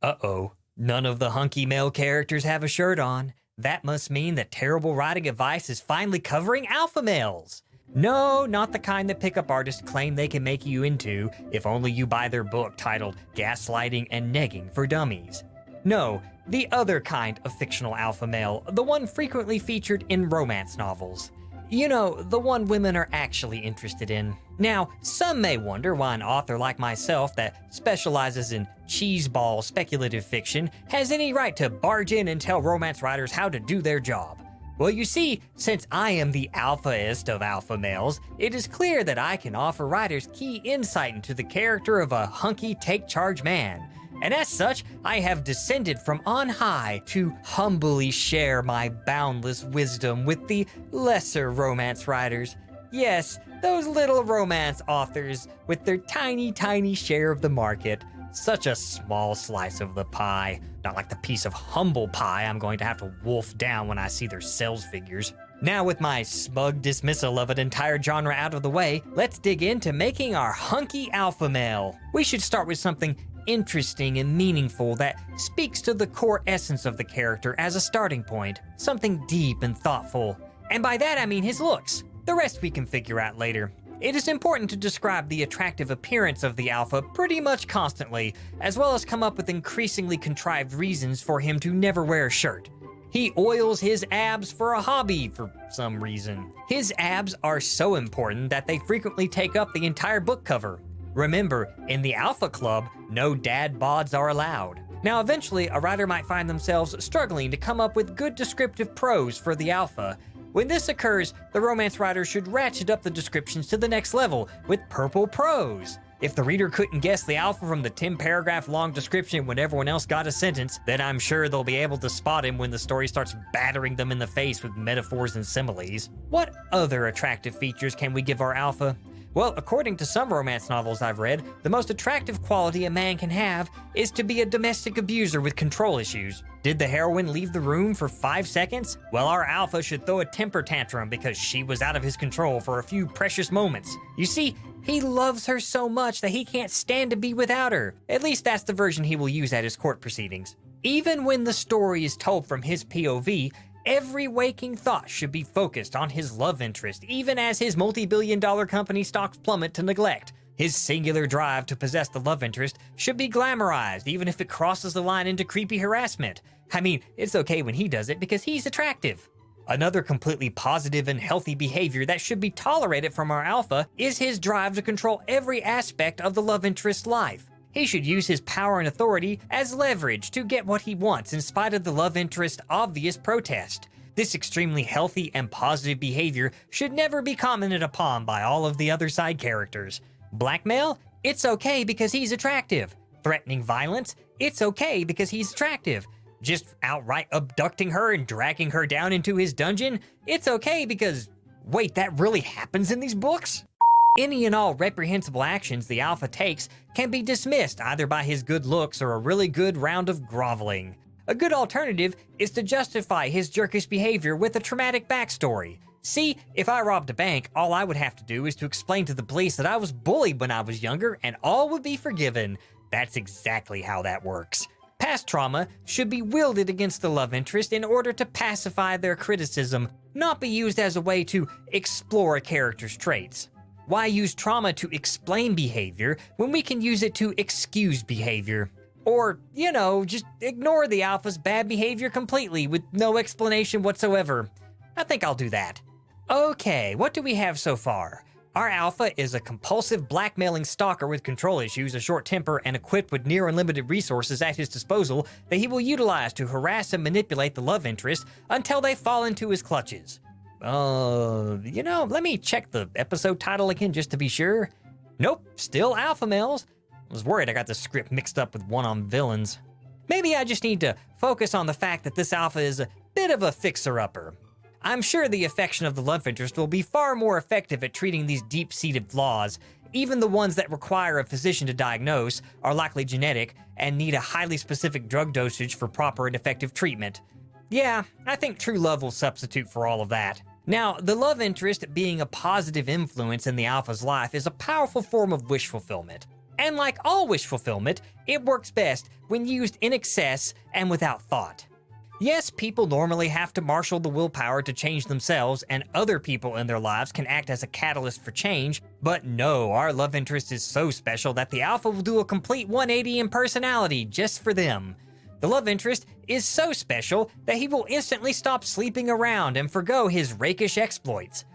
Uh-oh, none of the hunky male characters have a shirt on. That must mean that terrible writing advice is finally covering alpha males. No, not the kind that pickup artists claim they can make you into if only you buy their book titled Gaslighting and Negging for Dummies. No, the other kind of fictional alpha male, the one frequently featured in romance novels. You know, the one women are actually interested in. Now, some may wonder why an author like myself that specializes in cheeseball speculative fiction has any right to barge in and tell romance writers how to do their job. Well, you see, since I am the alphaist of alpha males, it is clear that I can offer writers key insight into the character of a hunky take-charge man. And as such, I have descended from on high to humbly share my boundless wisdom with the lesser romance writers. Yes, those little romance authors with their tiny, tiny share of the market. Such a small slice of the pie. Not like the piece of humble pie I'm going to have to wolf down when I see their sales figures. Now with my smug dismissal of an entire genre out of the way, let's dig into making our hunky alpha male. We should start with something interesting and meaningful that speaks to the core essence of the character as a starting point. Something deep and thoughtful. And by that I mean his looks. The rest we can figure out later. It is important to describe the attractive appearance of the alpha pretty much constantly, as well as come up with increasingly contrived reasons for him to never wear a shirt. He oils his abs for a hobby for some reason. His abs are so important that they frequently take up the entire book cover. Remember, in the Alpha Club, no dad bods are allowed. Now eventually, a writer might find themselves struggling to come up with good descriptive prose for the alpha. When this occurs, the romance writer should ratchet up the descriptions to the next level with purple prose. If the reader couldn't guess the alpha from the 10-paragraph long description when everyone else got a sentence, then I'm sure they'll be able to spot him when the story starts battering them in the face with metaphors and similes. What other attractive features can we give our alpha? Well, according to some romance novels I've read, the most attractive quality a man can have is to be a domestic abuser with control issues. Did the heroine leave the room for 5 seconds? Well, our alpha should throw a temper tantrum because she was out of his control for a few precious moments. You see, he loves her so much that he can't stand to be without her. At least that's the version he will use at his court proceedings. Even when the story is told from his POV, every waking thought should be focused on his love interest, even as his multi-billion-dollar company stocks plummet to neglect. His singular drive to possess the love interest should be glamorized, even if it crosses the line into creepy harassment. I mean, it's okay when he does it because he's attractive. Another completely positive and healthy behavior that should be tolerated from our alpha is his drive to control every aspect of the love interest's life. He should use his power and authority as leverage to get what he wants in spite of the love interest's obvious protest. This extremely healthy and positive behavior should never be commented upon by all of the other side characters. Blackmail? It's okay because he's attractive. Threatening violence? It's okay because he's attractive. Just outright abducting her and dragging her down into his dungeon? It's okay because... Wait, that really happens in these books? Any and all reprehensible actions the alpha takes can be dismissed either by his good looks or a really good round of groveling. A good alternative is to justify his jerkish behavior with a traumatic backstory. See, if I robbed a bank, all I would have to do is to explain to the police that I was bullied when I was younger and all would be forgiven. That's exactly how that works. Past trauma should be wielded against the love interest in order to pacify their criticism, not be used as a way to explore a character's traits. Why use trauma to explain behavior when we can use it to excuse behavior? Or, you know, just ignore the alpha's bad behavior completely with no explanation whatsoever. I think I'll do that. Okay, what do we have so far? Our alpha is a compulsive blackmailing stalker with control issues, a short temper, and equipped with near unlimited resources at his disposal that he will utilize to harass and manipulate the love interest until they fall into his clutches. Let me check the episode title again just to be sure. Nope, still alpha males. I was worried I got the script mixed up with one on villains. Maybe I just need to focus on the fact that this alpha is a bit of a fixer-upper. I'm sure the affection of the love interest will be far more effective at treating these deep-seated flaws. Even the ones that require a physician to diagnose are likely genetic and need a highly specific drug dosage for proper and effective treatment. Yeah, I think true love will substitute for all of that. Now, the love interest being a positive influence in the alpha's life is a powerful form of wish fulfillment. And like all wish fulfillment, it works best when used in excess and without thought. Yes, people normally have to marshal the willpower to change themselves, and other people in their lives can act as a catalyst for change, but no, our love interest is so special that the alpha will do a complete 180 in personality just for them. The love interest is so special that he will instantly stop sleeping around and forgo his rakish exploits.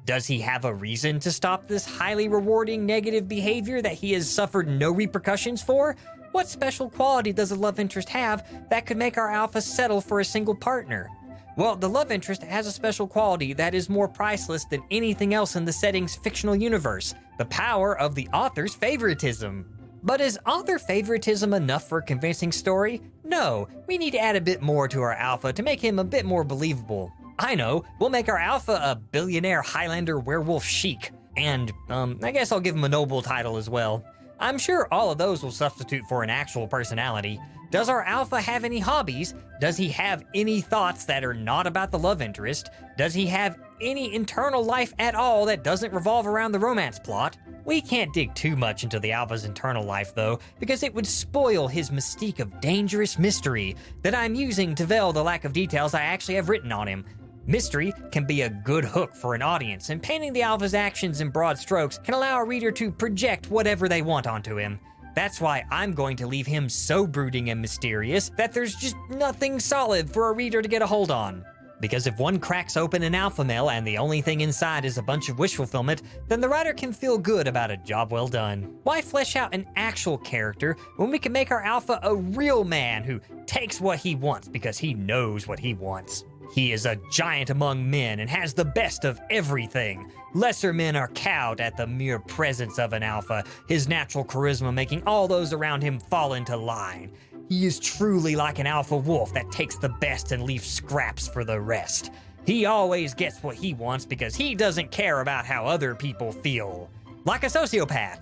Does he have a reason to stop this highly rewarding negative behavior that he has suffered no repercussions for? What special quality does a love interest have that could make our alpha settle for a single partner? Well, the love interest has a special quality that is more priceless than anything else in the setting's fictional universe: the power of the author's favoritism. But is author favoritism enough for a convincing story? No, we need to add a bit more to our alpha to make him a bit more believable. I know, we'll make our alpha a billionaire Highlander werewolf chic. And, I guess I'll give him a noble title as well. I'm sure all of those will substitute for an actual personality. Does our alpha have any hobbies? Does he have any thoughts that are not about the love interest? Does he have any internal life at all that doesn't revolve around the romance plot? We can't dig too much into the alpha's internal life though, because it would spoil his mystique of dangerous mystery that I'm using to veil the lack of details I actually have written on him. Mystery can be a good hook for an audience, and painting the alpha's actions in broad strokes can allow a reader to project whatever they want onto him. That's why I'm going to leave him so brooding and mysterious that there's just nothing solid for a reader to get a hold on. Because if one cracks open an alpha male and the only thing inside is a bunch of wish fulfillment, then the writer can feel good about a job well done. Why flesh out an actual character when we can make our alpha a real man who takes what he wants because he knows what he wants? He is a giant among men and has the best of everything. Lesser men are cowed at the mere presence of an alpha, his natural charisma making all those around him fall into line. He is truly like an alpha wolf that takes the best and leaves scraps for the rest. He always gets what he wants because he doesn't care about how other people feel. Like a sociopath.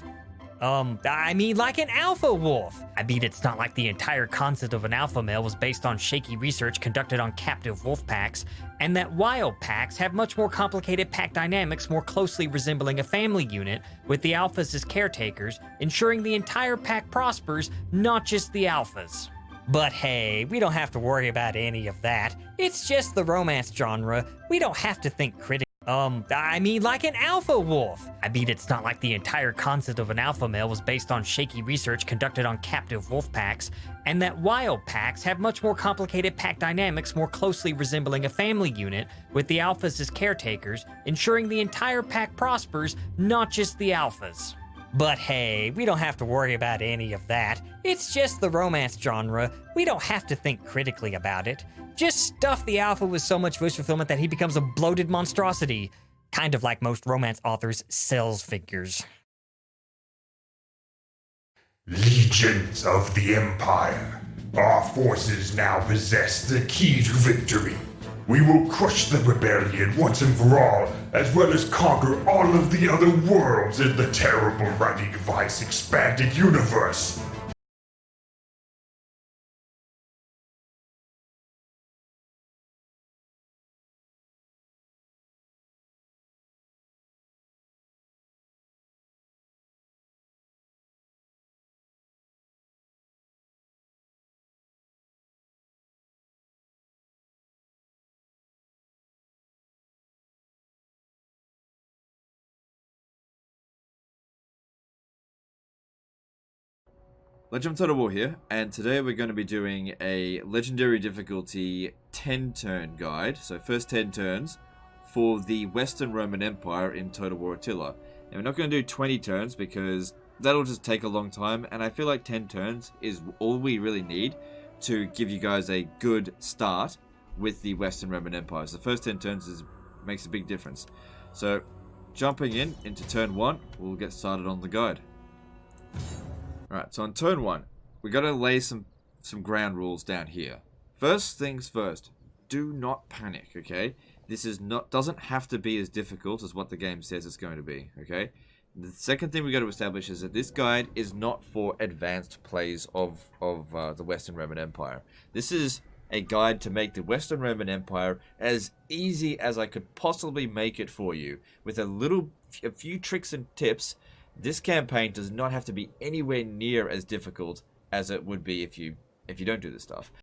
Like an alpha wolf. It's not like the entire concept of an alpha male was based on shaky research conducted on captive wolf packs, and that wild packs have much more complicated pack dynamics more closely resembling a family unit, with the alphas as caretakers, ensuring the entire pack prospers, not just the alphas. But hey, we don't have to worry about any of that. It's just the romance genre. We don't have to think critically. Like an alpha wolf. It's not like the entire concept of an alpha male was based on shaky research conducted on captive wolf packs, and that wild packs have much more complicated pack dynamics more closely resembling a family unit, with the alphas as caretakers, ensuring the entire pack prospers, not just the alphas. But hey, we don't have to worry about any of that. It's just the romance genre. We don't have to think critically about it. Just stuff the alpha with so much wish fulfillment that he becomes a bloated monstrosity. Kind of like most romance authors' sells figures. Legions of the Empire. Our forces now possess the key to victory. We will crush the rebellion once and for all, as well as conquer all of the other worlds in the terrible writing device expanded universe. Legend of Total War here, and today we're going to be doing a Legendary Difficulty 10-turn guide, so first 10 turns, for the Western Roman Empire in Total War Attila. And we're not going to do 20 turns because that'll just take a long time, and I feel like 10 turns is all we really need to give you guys a good start with the Western Roman Empire. So the first 10 turns makes a big difference. So jumping into turn 1, we'll get started on the guide. Alright, so on turn 1, we got to lay some ground rules down here. First things first, do not panic, okay? This doesn't have to be as difficult as what the game says it's going to be, okay? The second thing we got to establish is that this guide is not for advanced plays of the Western Roman Empire. This is a guide to make the Western Roman Empire as easy as I could possibly make it for you, with a few tricks and tips This campaign does not have to be anywhere near as difficult as it would be if you don't do this stuff.